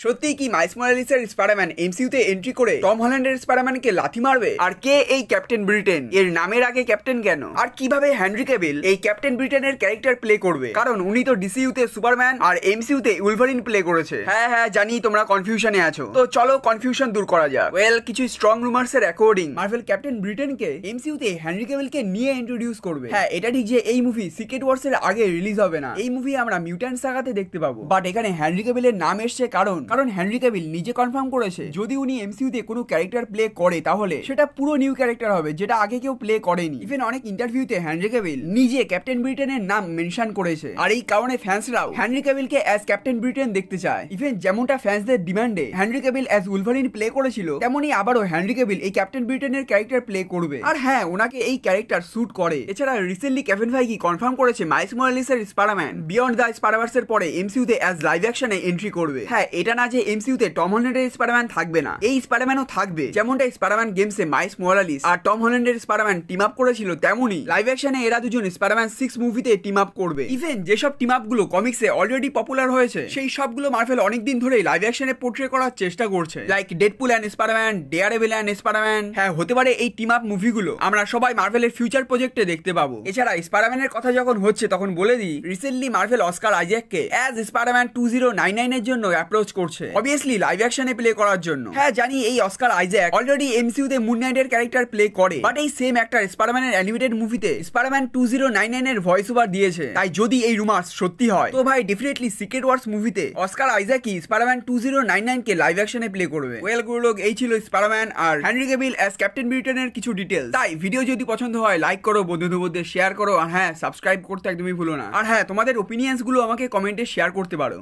সত্যি কি মাইলস মোরালেসের স্পাইডারম্যান এমসিইউতে এন্ট্রি করে টম হল্যান্ডের স্পাইডারম্যানকে লাথি মারবে? আর কে এই ক্যাপ্টেন ব্রিটেন? এর নামের আগে ক্যাপ্টেন কেন? আর কিভাবে হেনরি ক্যাভিল এই ক্যাপ্টেন ব্রিটেনের ক্যারেক্টার প্লে করবে? কারণ উনি তো ডিসিইউতে সুপারম্যান আর এমসিইউতে উলভারিন প্লে করেছে। হ্যাঁ জানি তোমরা কনফিউশনে আছো, তো চলো কনফিউশন দূর করা যাক। ওয়েল, কিছু স্ট্রং রুমার্স এর অ্যাকর্ডিং মার্ভেল ক্যাপ্টেন ব্রিটেনকে এমসিইউতে হেনরি ক্যাভিলকে নিয়ে ইন্ট্রোডিউস করবে। হ্যাঁ, এটা ঠিক যে এই মুভি সিক্রেট ওয়ার্স এর আগে রিলিজ হবে না। এই মুভি আমরা মিউট্যান্ট সাগাতে দেখতে পাবো। বাট এখানে হেনরি ক্যাভিলের নাম এসছে কারণ হেনরি ক্যাভিল নিজে কনফার্ম করেছে যদি উনি এমসিইউতে কোনো ক্যারেক্টার প্লে করে তাহলে সেটা পুরো নিউ ক্যারেক্টার হবে, যেটা আগে কেউ প্লে করেনি। ইভেন অনেক ইন্টারভিউতে হেনরি ক্যাভিল নিজে ক্যাপ্টেন ব্রিটেনের নাম মেনশন করেছে। আর এই কারণে ফ্যান্সরাও হেনরি ক্যাভিলকে অ্যাজ ক্যাপ্টেন ব্রিটেন দেখতে চায়। ইভেন যেমনটা ফ্যান্সদের ডিমান্ডে Henry Cavill as Wolverine play করেছিল, তেমনি আবারও হেনরি ক্যাভিল এই ক্যাপ্টেন ব্রিটেনের ক্যারেক্টার প্লে করবে। আর হ্যাঁ, ওনাকে এই ক্যারেক্টার স্যুট করে। এছাড়া রিসেন্টলি কেভিন ফাইগি কনফার্ম করেছে মাইলস মোরালেসের স্পাইডারম্যান বিয়ন্ড দ্য স্পাইডারভার্স এর পরে এমসিইউতে অ্যাজ লাইভ অ্যাকশনে এন্ট্রি করবে। হ্যাঁ, এটা না যে এমসিইউতে টম হল্যান্ডের স্পাইডারম্যান থাকবে না, এই স্পাইডারম্যানও থাকবে। যেমনটা স্পাইডারম্যান গেমসে মাইলস মোরালেস আর টম হল্যান্ডের স্পাইডারম্যান টিম আপ করেছিল, তেমনি লাইভ অ্যাকশনে এরা দুজন স্পাইডারম্যান 6 মুভিতে টিম আপ করবে। ইভেন যেসব টিম আপ গুলো কমিক্সে অলরেডি পপুলার হয়েছে সেই সবগুলো মার্ভেল অনেকদিন ধরেই লাইভ অ্যাকশনে পোর্ট্রে করার চেষ্টা করছে, like Deadpool and Spiderman, daredevil and Spiderman. হ্যাঁ, হতে পারে এই টিম আপ মুভিগুলো আমরা সবাই মার্ভেলের ফিউচার প্রজেক্টে দেখতে পাবো। এছাড়া স্পাইডারম্যানের কথা যখন হচ্ছে তখন বলে দিই, রিসেন্টলি মার্ভেল অস্কার আইজ্যাককে অ্যাজ স্পাইডারম্যান 2099 এর জন্য অ্যাপ্রোচ করছে, অবভিয়াসলি লাইভ অ্যাকশনে প্লে করার জন্য। হ্যাঁ জানি এই অস্কার আইজ্যাক অলরেডি এমসিইউতে মুন নাইটের ক্যারেক্টার প্লে করে, বাট এই সেম অ্যাক্টর স্পাইডারম্যানের অ্যানিমেটেড মুভিতে স্পাইডারম্যান 2099 এর ভয়েস ওভার দিয়েছে। তাই যদি এই রুমার্স সত্যি হয় তো ভাই ডেফিনেটলি সিক্রেট ওয়ার্স মুভিতে অস্কার আইজ্যাকই স্পাইডারম্যান 2099 কে লাইভ অ্যাকশনে প্লে করবে। ওয়েল গুরুলোক, এই ছিল স্পাইডারম্যান আর হেনরি ক্যাভিল অ্যাজ ক্যাপ্টেন ব্রিটেনের কিছু ডিটেইলস। তাই ভিডিও যদি পছন্দ হয় লাইক করো, বন্ধুদের মধ্যে শেয়ার করো, আর হ্যাঁ সাবস্ক্রাইব করতে একদমই ভুলো না। আর হ্যাঁ, তোমাদের ওপিনিয়ন্স গুলো আমাকে কমেন্টে শেয়ার করতে পারো।